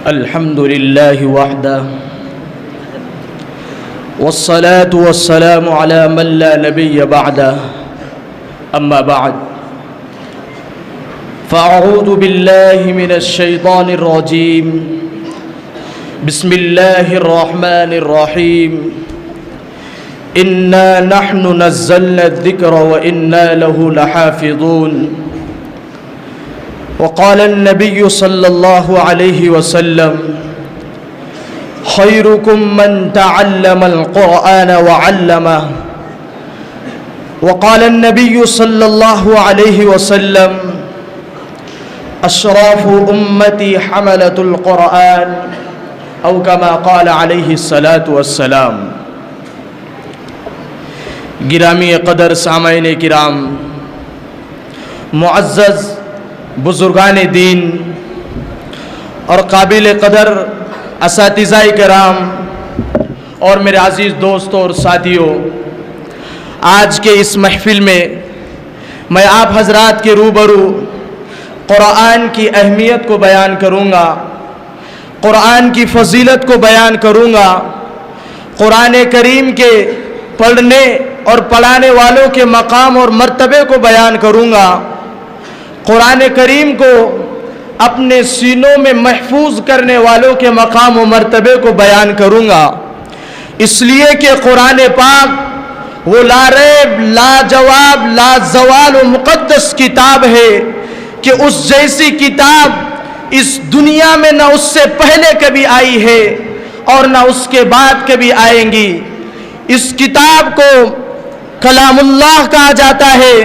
الحمد لله وحده والصلاة والسلام على من لا نبي بعده أما بعد فأعوذ بالله من الشيطان الرجيم بسم الله الرحمن الرحيم إنا نحن نزلنا الذكر وإنا له لحافظون وقال النبي صلى الله عليه وسلم خيركم من تعلم القرآن وعلمه وقال النبي صلى الله عليه وسلم أشراف أمتي حملة القرآن أو كما قال عليه الصلاة والسلام۔ گرامی قدر سامعین کرام، معزز بزرگان دین اور قابل قدر اساتذہ کرام اور میرے عزیز دوستوں اور ساتھیوں، آج کے اس محفل میں میں آپ حضرات کے روبرو قرآن کی اہمیت کو بیان کروں گا، قرآن کی فضیلت کو بیان کروں گا، قرآن کریم کے پڑھنے اور پڑھانے والوں کے مقام اور مرتبے کو بیان کروں گا، قرآن کریم کو اپنے سینوں میں محفوظ کرنے والوں کے مقام و مرتبے کو بیان کروں گا، اس لیے کہ قرآن پاک وہ لا ریب، لا جواب، لا زوال و مقدس کتاب ہے کہ اس جیسی کتاب اس دنیا میں نہ اس سے پہلے کبھی آئی ہے اور نہ اس کے بعد کبھی آئیں گی۔ اس کتاب کو کلام اللہ کہا جاتا ہے۔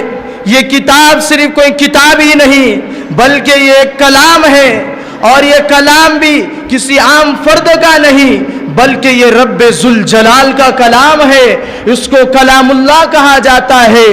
یہ کتاب صرف کوئی کتاب ہی نہیں بلکہ یہ ایک کلام ہے، اور یہ کلام بھی کسی عام فرد کا نہیں بلکہ یہ رب ذوالجلال کا کلام ہے۔ اس کو کلام اللہ کہا جاتا ہے،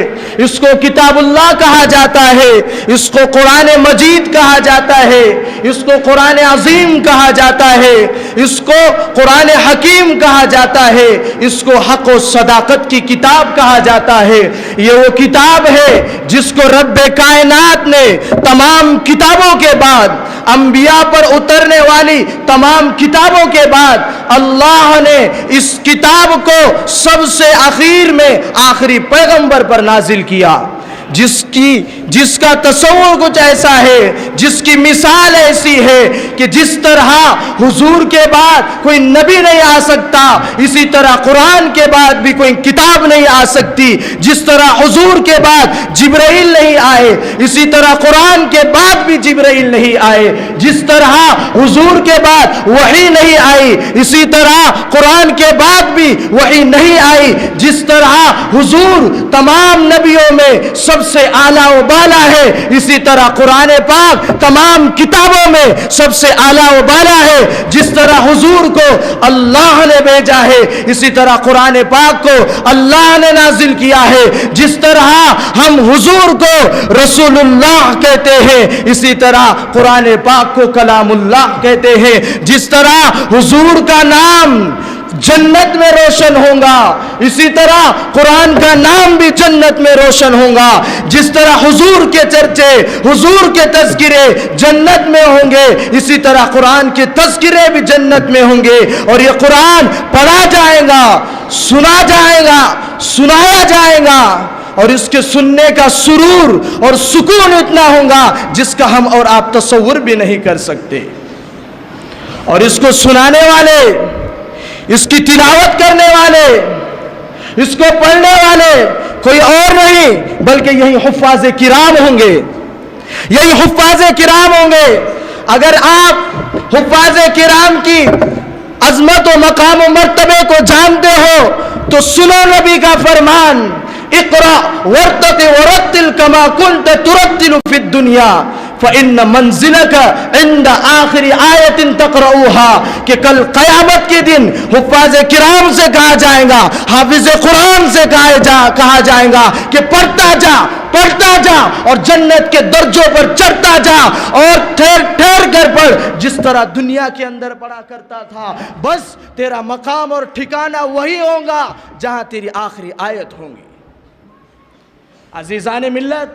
اس کو کتاب اللہ کہا جاتا ہے، اس کو قرآن مجید کہا جاتا ہے، اس کو قرآن عظیم کہا جاتا ہے، اس کو قرآن حکیم کہا جاتا ہے، اس کو حق و صداقت کی کتاب کہا جاتا ہے۔ یہ وہ کتاب ہے جس کو رب کائنات نے تمام کتابوں کے بعد، انبیاء پر اترنے والی تمام کتابوں کے بعد، اللہ نے اس کتاب کو سب سے آخر میں آخری پیغمبر پر نازل کیا، جس کا تصور کچھ ایسا ہے، جس کی مثال ایسی ہے کہ جس طرح حضور کے بعد کوئی نبی نہیں آ سکتا، اسی طرح قرآن کے بعد بھی کوئی کتاب نہیں آ سکتی۔ جس طرح حضور کے بعد جبرائیل نہیں آئے، اسی طرح قرآن کے بعد بھی جبرائیل نہیں آئے۔ جس طرح حضور کے بعد وحی نہیں آئی، اسی طرح قرآن کے بعد بھی وحی نہیں آئی۔ جس طرح حضور تمام نبیوں میں سب سے اعلیٰ و بالا ہے، اسی طرح قرآن پاک تمام کتابوں میں سب سے اعلیٰ و بالا ہے۔ جس طرح حضور کو اللہ نے بھیجا ہے، اسی طرح قرآن پاک کو اللہ نے نازل کیا ہے۔ جس طرح ہم حضور کو رسول اللہ کہتے ہیں، اسی طرح قرآن پاک کو کلام اللہ کہتے ہیں۔ جس طرح حضور کا نام جنت میں روشن ہوگا، اسی طرح قرآن کا نام بھی جنت میں روشن ہوگا۔ جس طرح حضور کے چرچے، حضور کے تذکرے جنت میں ہوں گے، اسی طرح قرآن کے تذکرے بھی جنت میں ہوں گے۔ اور یہ قرآن پڑھا جائے گا، سنا جائے گا، سنایا جائے گا، اور اس کے سننے کا سرور اور سکون اتنا ہوگا جس کا ہم اور آپ تصور بھی نہیں کر سکتے۔ اور اس کو سنانے والے، اس کی تلاوت کرنے والے، اس کو پڑھنے والے کوئی اور نہیں بلکہ یہی حفاظ کرام ہوں گے، یہی حفاظ کرام ہوں گے۔ اگر آپ حفاظ کرام کی عظمت و مقام و مرتبے کو جانتے ہو تو سنو نبی کا فرمان، اقرأ ورتقِ ورتل كما كنت ترتل في الدنيا فإن منزلك عند آخر آیت تقرؤها، کہ کل قیامت کے دن حفاظ کرام سے کہا جائے گا، حافظ قرآن سے کہا جائے گا کہ پڑھتا جا، پڑھتا جا اور جنت کے درجوں پر چڑھتا جا، اور ٹھہر ٹھہر کر پڑھ، جس طرح دنیا کے اندر پڑھا کرتا تھا، بس تیرا مقام اور ٹھکانہ وہی ہوگا جہاں تیری آخری آیت ہوگی۔ عزیزان ملت،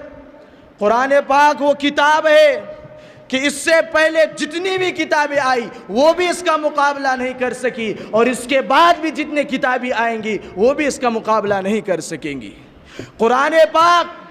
قرآن پاک وہ کتاب ہے کہ اس سے پہلے جتنی بھی کتابیں آئی وہ بھی اس کا مقابلہ نہیں کر سکی، اور اس کے بعد بھی جتنے کتابیں آئیں گی وہ بھی اس کا مقابلہ نہیں کر سکیں گی۔ قرآن پاک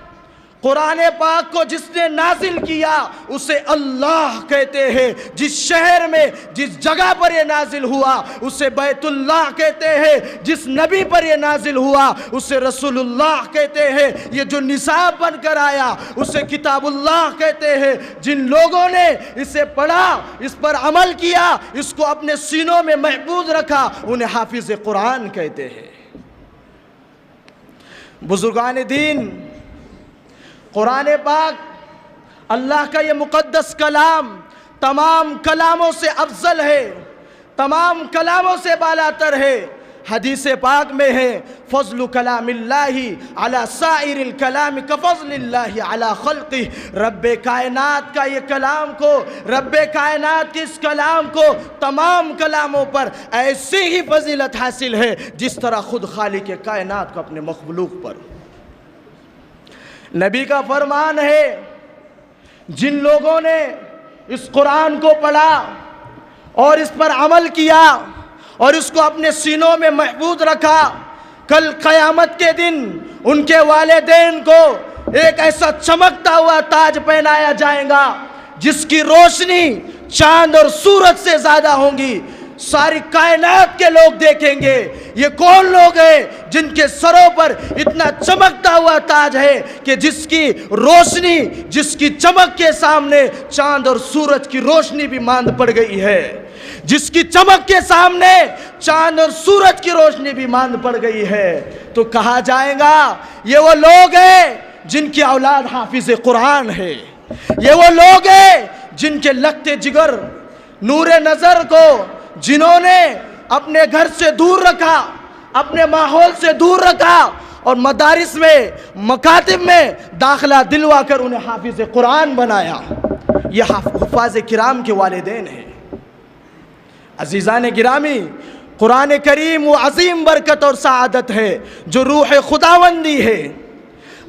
کو جس نے نازل کیا اسے اللہ کہتے ہیں، جس شہر میں جس جگہ پر یہ نازل ہوا اسے بیت اللہ کہتے ہیں، جس نبی پر یہ نازل ہوا اسے رسول اللہ کہتے ہیں، یہ جو نصاب بن کر آیا اسے کتاب اللہ کہتے ہیں، جن لوگوں نے اسے پڑھا، اس پر عمل کیا، اس کو اپنے سینوں میں محفوظ رکھا، انہیں حافظ قرآن کہتے ہیں۔ بزرگان دین، قرآن پاک اللہ کا یہ مقدس کلام تمام کلاموں سے افضل ہے، تمام کلاموں سے بالاتر ہے۔ حدیث پاک میں ہے فضل کلام اللہ علی سائر الکلام کفضل اللہ علی خلقہ، رب کائنات کا یہ کلام کو، رب کائنات کے اس کلام کو تمام کلاموں پر ایسی ہی فضیلت حاصل ہے جس طرح خود خالق کائنات کو اپنے مخلوق پر۔ نبی کا فرمان ہے جن لوگوں نے اس قرآن کو پڑھا اور اس پر عمل کیا اور اس کو اپنے سینوں میں محفوظ رکھا، کل قیامت کے دن ان کے والدین کو ایک ایسا چمکتا ہوا تاج پہنایا جائے گا جس کی روشنی چاند اور سورج سے زیادہ ہوں گی۔ ساری کائنات کے لوگ دیکھیں گے یہ کون لوگ ہیں جن کے سروں پر اتنا چمکتا ہوا تاج ہے کہ جس کی روشنی، جس کی چمک کے سامنے چاند اور سورج کی روشنی بھی ماند پڑ گئی ہے، جس کی چمک کے سامنے چاند اور سورج کی روشنی بھی ماند پڑ گئی ہے، تو کہا جائے گا یہ وہ لوگ ہیں جن کی اولاد حافظ قرآن ہے، یہ وہ لوگ ہیں جن کے لگتے جگر نور نظر کو جنہوں نے اپنے گھر سے دور رکھا، اپنے ماحول سے دور رکھا اور مدارس میں، مکاتب میں داخلہ دلوا کر انہیں حافظ قرآن بنایا، یہ حفاظ کرام کے والدین ہیں۔ عزیزان گرامی، قرآن کریم وہ عظیم برکت اور سعادت ہے جو روح خداوندی ہے،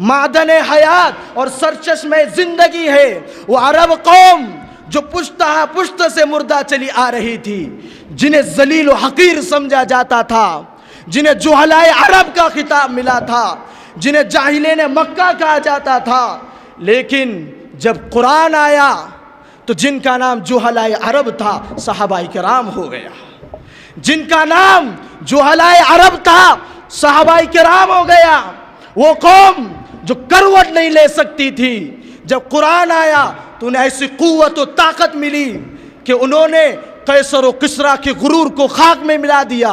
معدن حیات اور سرچشمہ زندگی ہے۔ وہ عرب قوم جو پشت سے مردہ چلی آ رہی تھی، جنہیں ذلیل و حقیر سمجھا جاتا تھا، جنہیں جہلائے عرب کا خطاب ملا تھا، جنہیں جاہلین مکہ کہا جاتا تھا، لیکن جب قرآن آیا تو جن کا نام جہلائے عرب تھا صحابہ کرام ہو گیا، جن کا نام جہلائے عرب تھا صحابہ کرام ہو گیا۔ وہ قوم جو کروٹ نہیں لے سکتی تھی، جب قرآن آیا تو انہیں ایسی قوت و طاقت ملی کہ انہوں نے قیصر و کسریٰ کے غرور کو خاک میں ملا دیا،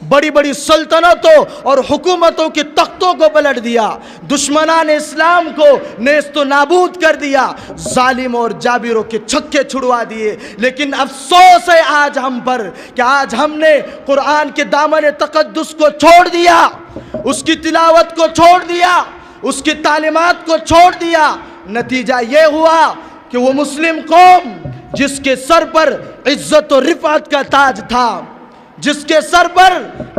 بڑی بڑی سلطنتوں اور حکومتوں کے تختوں کو پلٹ دیا، دشمنان اسلام کو نیست و نابود کر دیا، ظالم اور جابروں کے چھکے چھڑوا دیے۔ لیکن افسوس ہے آج ہم پر کہ آج ہم نے قرآن کے دامن تقدس کو چھوڑ دیا، اس کی تلاوت کو چھوڑ دیا، اس کی تعلیمات کو چھوڑ دیا۔ نتیجہ یہ ہوا کہ وہ مسلم قوم جس کے سر پر عزت و رفعت کا تاج تھا، جس کے سر پر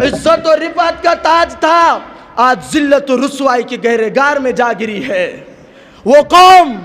عزت و رفعت کا تاج تھا، آج ذلت و رسوائی کے گہرے گار میں جا گری ہے۔ وہ قوم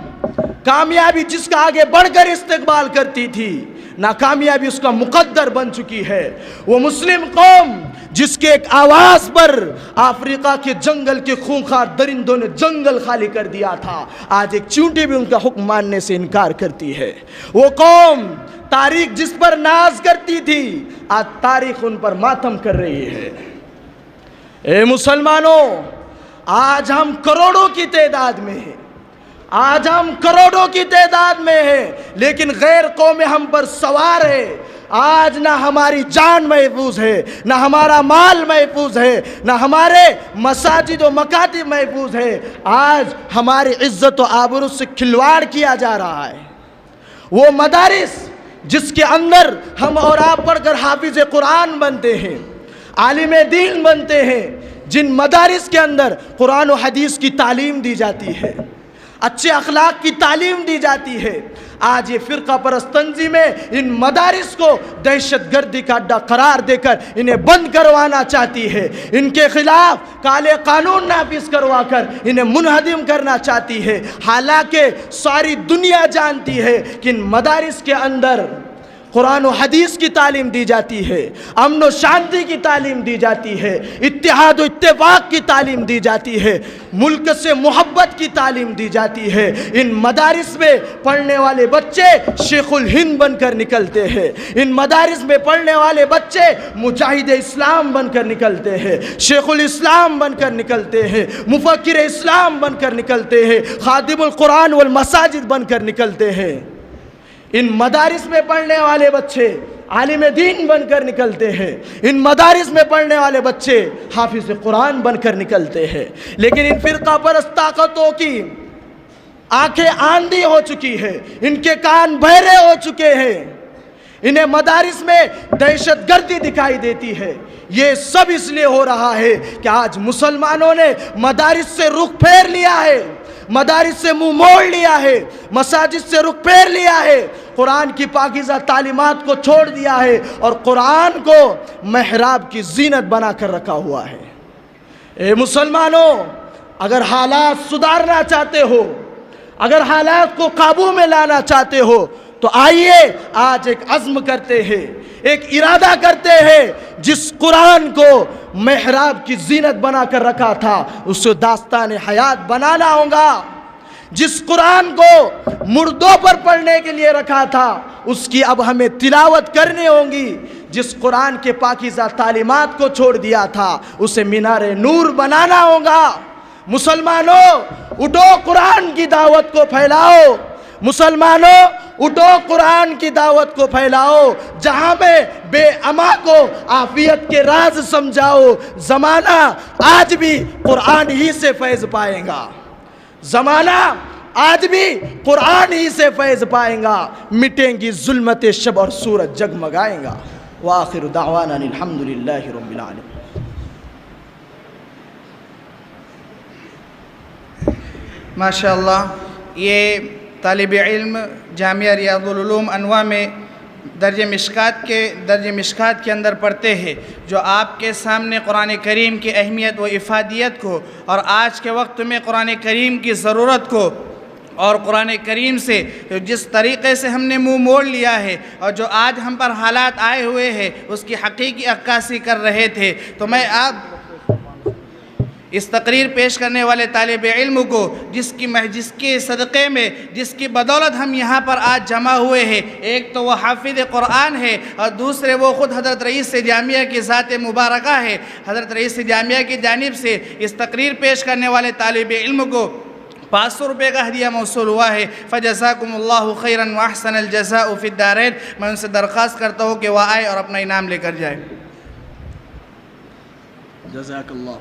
کامیابی جس کا آگے بڑھ کر استقبال کرتی تھی، ناکامیابی اس کا مقدر بن چکی ہے۔ وہ مسلم قوم جس کے ایک آواز پر افریقہ کے جنگل کے خونخوار درندوں نے جنگل خالی کر دیا تھا، آج ایک چیونٹی بھی ان کا حکم ماننے سے انکار کرتی ہے۔ وہ قوم تاریخ جس پر ناز کرتی تھی، آج تاریخ ان پر ماتم کر رہی ہے۔ اے مسلمانوں، آج ہم کروڑوں کی تعداد میں ہیں، آج ہم کروڑوں کی تعداد میں ہیں، لیکن غیر قوم ہم پر سوار ہے۔ آج نہ ہماری جان محفوظ ہے، نہ ہمارا مال محفوظ ہے، نہ ہمارے مساجد و مکاتب محفوظ ہے۔ آج ہماری عزت و آبرو سے کھلواڑ کیا جا رہا ہے۔ وہ مدارس جس کے اندر ہم اور آپ پڑھ کر حافظ قرآن بنتے ہیں، عالم دین بنتے ہیں، جن مدارس کے اندر قرآن و حدیث کی تعلیم دی جاتی ہے، اچھے اخلاق کی تعلیم دی جاتی ہے۔ آج یہ فرقہ پرست تنظیمیں ان مدارس کو دہشت گردی کا اڈہ قرار دے کر انہیں بند کروانا چاہتی ہے، ان کے خلاف کالے قانون نافذ کروا کر انہیں منہدم کرنا چاہتی ہے، حالانکہ ساری دنیا جانتی ہے کہ ان مدارس کے اندر قرآن و حدیث کی تعلیم دی جاتی ہے، امن و شانتی کی تعلیم دی جاتی ہے، اتحاد و اتفاق کی تعلیم دی جاتی ہے، ملک سے محبت کی تعلیم دی جاتی ہے۔ ان مدارس میں پڑھنے والے بچے شیخ الہند بن کر نکلتے ہیں، ان مدارس میں پڑھنے والے بچے مجاہد اسلام بن کر نکلتے ہیں، شیخ الاسلام بن کر نکلتے ہیں، مفکر اسلام بن کر نکلتے ہیں، خادم القرآن والمساجد بن کر نکلتے ہیں۔ ان مدارس میں پڑھنے والے بچے عالم دین بن کر نکلتے ہیں، ان مدارس میں پڑھنے والے بچے حافظ قرآن بن کر نکلتے ہیں۔ لیکن ان فرقہ پرست طاقتوں کی آنکھیں آندھی ہو چکی ہے، ان کے کان بہرے ہو چکے ہیں، انہیں مدارس میں دہشت گردی دکھائی دیتی ہے۔ یہ سب اس لیے ہو رہا ہے کہ آج مسلمانوں نے مدارس سے رخ پھیر لیا ہے، مدارس سے منہ موڑ لیا ہے، مساجد سے رخ پھیر لیا ہے، قرآن کی پاکیزہ تعلیمات کو چھوڑ دیا ہے اور قرآن کو محراب کی زینت بنا کر رکھا ہوا ہے۔ اے مسلمانوں، اگر حالات سدھارنا چاہتے ہو، اگر حالات کو قابو میں لانا چاہتے ہو تو آئیے آج ایک عزم کرتے ہیں، ایک ارادہ کرتے ہیں، جس قرآن کو محراب کی زینت بنا کر رکھا تھا اسے داستان حیات بنانا ہوگا، جس قرآن کو مردوں پر پڑھنے کے لیے رکھا تھا اس کی اب ہمیں تلاوت کرنی ہوگی، جس قرآن کے پاکیزہ تعلیمات کو چھوڑ دیا تھا اسے مینار نور بنانا ہوگا۔ مسلمانوں اٹھو، قرآن کی دعوت کو پھیلاؤ، مسلمانوں اٹھو، قرآن کی دعوت کو پھیلاؤ، جہاں میں بے اما کو عافیت کے راز سمجھاؤ۔ زمانہ آج بھی قرآن ہی سے فیض پائے گا، زمانہ آج بھی قرآن ہی سے فیض پائیں گا، مٹیں گی ظلمت شب اور سورج جگمگائیں گا۔ وآخر دعوانا الحمدللہ رب العالمین۔ ماشاءاللہ، یہ طالب علم جامعہ ریاض العلوم انواع میں درج مشکات کے اندر پڑھتے ہیں، جو آپ کے سامنے قرآن کریم کی اہمیت و افادیت کو اور آج کے وقت میں قرآن کریم کی ضرورت کو اور قرآن کریم سے جس طریقے سے ہم نے منہ موڑ لیا ہے اور جو آج ہم پر حالات آئے ہوئے ہیں اس کی حقیقی عکاسی کر رہے تھے، تو میں آپ اس تقریر پیش کرنے والے طالب علم کو جس کے صدقے میں، جس کی بدولت ہم یہاں پر آج جمع ہوئے ہیں، ایک تو وہ حافظ قرآن ہے اور دوسرے وہ خود حضرت رئیس جامعہ کی ذات مبارکہ ہے۔ حضرت رئیس جامعہ کی جانب سے اس تقریر پیش کرنے والے طالب علم کو 500 روپے کا ہدیہ موصول ہوا ہے۔ فجزاکم اللہ خیرا واحسن الجزاء فی الدارین۔ میں ان سے درخواست کرتا ہوں کہ وہ آئے اور اپنا انعام لے کر جائے۔ جزاک اللہ۔